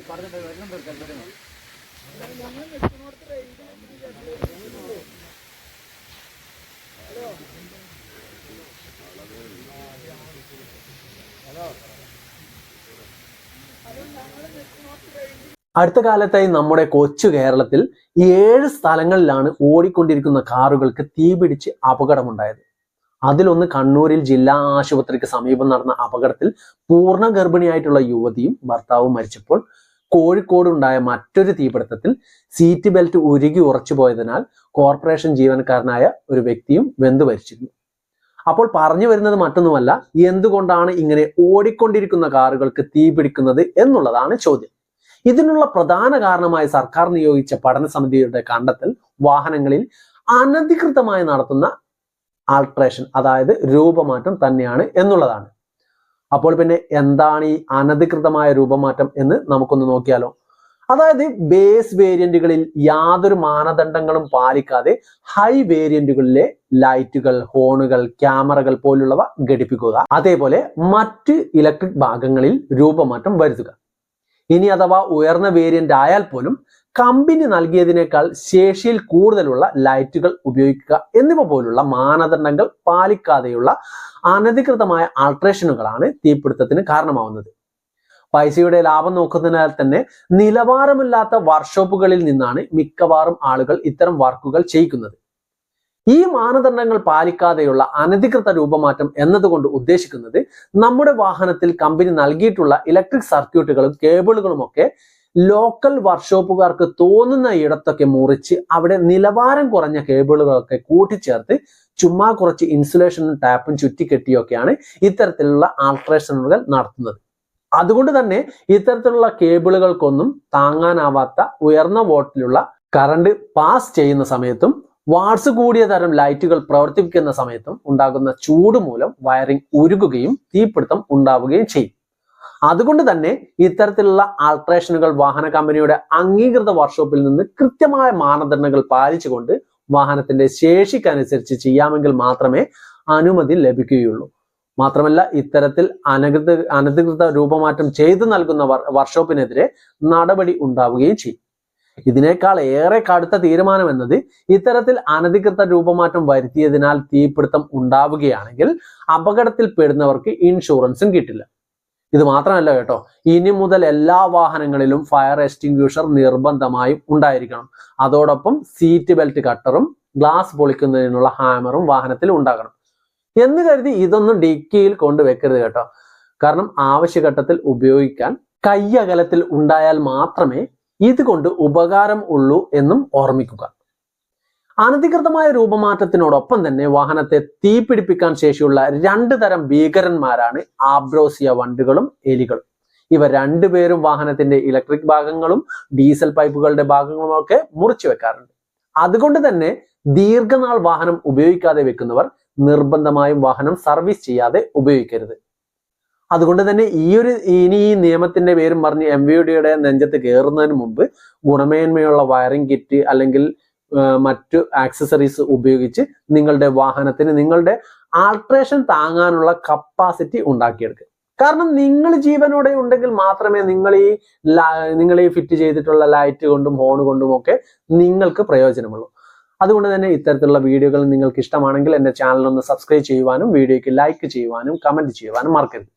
അടുത്ത കാലത്തായി നമ്മുടെ കൊച്ചു കേരളത്തിൽ 7 സ്ഥലങ്ങളിലാണ് ഓടിക്കൊണ്ടിരിക്കുന്ന കാറുകൾക്ക് തീപിടിച്ച് അപകടമുണ്ടായത്. അതിലൊന്ന് കണ്ണൂരിൽ ജില്ലാ ആശുപത്രിക്ക് സമീപം നടന്ന അപകടത്തിൽ പൂർണ്ണ ഗർഭിണിയായിട്ടുള്ള യുവതിയും ഭർത്താവും മരിച്ചപ്പോൾ, കോഴിക്കോട് ഉണ്ടായ മറ്റൊരു തീപിടുത്തത്തിൽ സീറ്റ് ബെൽറ്റ് ഉരുകി ഉറച്ചു പോയതിനാൽ കോർപ്പറേഷൻ ജീവനക്കാരനായ ഒരു വ്യക്തിയും വെന്തു മരിച്ചിരുന്നു. അപ്പോൾ പറഞ്ഞു വരുന്നത് മറ്റൊന്നുമല്ല, എന്തുകൊണ്ടാണ് ഇങ്ങനെ ഓടിക്കൊണ്ടിരിക്കുന്ന കാറുകൾക്ക് തീപിടിക്കുന്നത് എന്നുള്ളതാണ് ചോദ്യം. ഇതിനുള്ള പ്രധാന കാരണമായി സർക്കാർ നിയോഗിച്ച പഠന സമിതിയുടെ കണ്ടെത്തൽ വാഹനങ്ങളിൽ അനധികൃതമായി നടത്തുന്ന ആൾട്രേഷൻ, അതായത് രൂപമാറ്റം തന്നെയാണ് എന്നുള്ളതാണ്. അപ്പോൾ പിന്നെ എന്താണ് ഈ അനധികൃതമായ രൂപമാറ്റം എന്ന് നമുക്കൊന്ന് നോക്കിയാലോ. അതായത് ബേസ് വേരിയന്റുകളിൽ യാതൊരു മാനദണ്ഡങ്ങളും പാലിക്കാതെ ഹൈ വേരിയന്റുകളിലെ ലൈറ്റുകൾ, ഹോണുകൾ, ക്യാമറകൾ പോലുള്ളവ ഘടിപ്പിക്കുക. അതേപോലെ മറ്റ് ഇലക്ട്രിക് ഭാഗങ്ങളിൽ രൂപമാറ്റം വരുത്തുക. ഇനി അഥവാ ഉയർന്ന വേരിയന്റ് ആയാൽ പോലും കമ്പനി നൽകിയതിനേക്കാൾ ശേഷിയിൽ കൂടുതലുള്ള ലൈറ്റുകൾ ഉപയോഗിക്കുക എന്നിവ പോലുള്ള മാനദണ്ഡങ്ങൾ പാലിക്കാതെയുള്ള അനധികൃതമായ ആൾട്രേഷനുകളാണ് തീപിടുത്തത്തിന് കാരണമാവുന്നത്. പൈസയുടെ ലാഭം നോക്കുന്നതിനാൽ തന്നെ നിലവാരമില്ലാത്ത വർക്ക്ഷോപ്പുകളിൽ നിന്നാണ് മിക്കവാറും ആളുകൾ ഇത്തരം വർക്കുകൾ ചെയ്യിക്കുന്നത്. ഈ മാനദണ്ഡങ്ങൾ പാലിക്കാതെയുള്ള അനധികൃത രൂപമാറ്റം എന്നതുകൊണ്ട് ഉദ്ദേശിക്കുന്നത് നമ്മുടെ വാഹനത്തിൽ കമ്പനി നൽകിയിട്ടുള്ള ഇലക്ട്രിക് സർക്യൂട്ടുകളും കേബിളുകളും ഒക്കെ ലോക്കൽ വർക്ക്ഷോപ്പുകാർക്ക് തോന്നുന്ന ഇടത്തൊക്കെ മുറിച്ച് അവിടെ നിലവാരം കുറഞ്ഞ കേബിളുകളൊക്കെ കൂട്ടിച്ചേർത്ത് ചുമ്മാ കുറച്ച് ഇൻസുലേഷനും ടാപ്പും ചുറ്റിക്കെട്ടിയൊക്കെയാണ് ഇത്തരത്തിലുള്ള ആൾട്രേഷനുകൾ നടത്തുന്നത്. അതുകൊണ്ട് തന്നെ ഇത്തരത്തിലുള്ള കേബിളുകൾക്കൊന്നും താങ്ങാനാവാത്ത ഉയർന്ന വോൾട്ടിലുള്ള കറണ്ട് പാസ് ചെയ്യുന്ന സമയത്തും വാട്സ് കൂടിയ തരം ലൈറ്റുകൾ പ്രവർത്തിപ്പിക്കുന്ന സമയത്തും ഉണ്ടാകുന്ന ചൂട് മൂലം വയറിംഗ് ഉരുകുകയും തീപിടുത്തം ഉണ്ടാവുകയും ചെയ്യും. അതുകൊണ്ട് തന്നെ ഇത്തരത്തിലുള്ള ആൾട്രേഷനുകൾ വാഹന കമ്പനിയുടെ അംഗീകൃത വർക്ക്ഷോപ്പിൽ നിന്ന് കൃത്യമായ മാനദണ്ഡങ്ങൾ പാലിച്ചുകൊണ്ട് വാഹനത്തിന്റെ ശേഷിക്കനുസരിച്ച് ചെയ്യാമെങ്കിൽ മാത്രമേ അനുമതി ലഭിക്കുകയുള്ളൂ. മാത്രമല്ല ഇത്തരത്തിൽ അനധികൃത രൂപമാറ്റം ചെയ്തു നൽകുന്ന വർക്ക്ഷോപ്പിനെതിരെ നടപടി ഉണ്ടാവുകയും ചെയ്യും. ഇതിനേക്കാൾ ഏറെ കടുത്ത തീരുമാനം എന്നത് ഇത്തരത്തിൽ അനധികൃത രൂപമാറ്റം വരുത്തിയതിനാൽ തീപിടുത്തം ഉണ്ടാവുകയാണെങ്കിൽ അപകടത്തിൽപ്പെടുന്നവർക്ക് ഇൻഷുറൻസും കിട്ടില്ല. ഇത് മാത്രമല്ല കേട്ടോ, ഇനി മുതൽ എല്ലാ വാഹനങ്ങളിലും ഫയർ എക്സ്റ്റിംഗ്വിഷർ നിർബന്ധമായും ഉണ്ടായിരിക്കണം. അതോടൊപ്പം സീറ്റ് ബെൽറ്റ് കട്ടറും ഗ്ലാസ് പൊളിക്കുന്നതിനുള്ള ഹാമറും വാഹനത്തിൽ ഉണ്ടാകണം. എന്ന് കരുതി ഇതൊന്നും ഡിക്കിയിൽ കൊണ്ടുവെക്കരുത് കേട്ടോ. കാരണം ആവശ്യഘട്ടത്തിൽ ഉപയോഗിക്കാൻ കയ്യകലത്തിൽ ഉണ്ടായാൽ മാത്രമേ ഇതുകൊണ്ട് ഉപകാരം ഉള്ളൂ എന്നും ഓർമ്മിക്കുക. അനധികൃതമായ രൂപമാറ്റത്തിനോടൊപ്പം തന്നെ വാഹനത്തെ തീപിടിപ്പിക്കാൻ ശേഷിയുള്ള 2 തരം ഭീകരന്മാരാണ് ആബ്രോസിയ വണ്ടുകളും എലികളും. ഇവ രണ്ടുപേരും വാഹനത്തിന്റെ ഇലക്ട്രിക് ഭാഗങ്ങളും ഡീസൽ പൈപ്പുകളുടെ ഭാഗങ്ങളും ഒക്കെ മുറിച്ചു വെക്കാറുണ്ട്. അതുകൊണ്ട് തന്നെ ദീർഘനാൾ വാഹനം ഉപയോഗിക്കാതെ വെക്കുന്നവർ നിർബന്ധമായും വാഹനം സർവീസ് ചെയ്യാതെ ഉപയോഗിക്കരുത്. അതുകൊണ്ട് തന്നെ ഇനി ഈ നിയമത്തിന്റെ പേരും പറഞ്ഞ് MVDയുടെ നെഞ്ചത്ത് കയറുന്നതിന് മുമ്പ് ഗുണമേന്മയുള്ള വയറിംഗ് കിറ്റ് അല്ലെങ്കിൽ മറ്റു ആക്സസറീസ് ഉപയോഗിച്ച് നിങ്ങളുടെ വാഹനത്തിന് നിങ്ങളുടെ ആൾട്രേഷൻ താങ്ങാനുള്ള കപ്പാസിറ്റി ഉണ്ടാക്കിയെടുക്കുക. കാരണം നിങ്ങൾ ജീവനോടെ ഉണ്ടെങ്കിൽ മാത്രമേ നിങ്ങൾ ഈ ഫിറ്റ് ചെയ്തിട്ടുള്ള ലൈറ്റ് കൊണ്ടും ഹോൺ കൊണ്ടും ഒക്കെ നിങ്ങൾക്ക് പ്രയോജനമുള്ളൂ. അതുകൊണ്ട് തന്നെ ഇത്തരത്തിലുള്ള വീഡിയോകൾ നിങ്ങൾക്ക് ഇഷ്ടമാണെങ്കിൽ എൻ്റെ ചാനൽ ഒന്ന് സബ്സ്ക്രൈബ് ചെയ്യുവാനും വീഡിയോയ്ക്ക് ലൈക്ക് ചെയ്യുവാനും കമന്റ് ചെയ്യുവാനും മറക്കരുത്.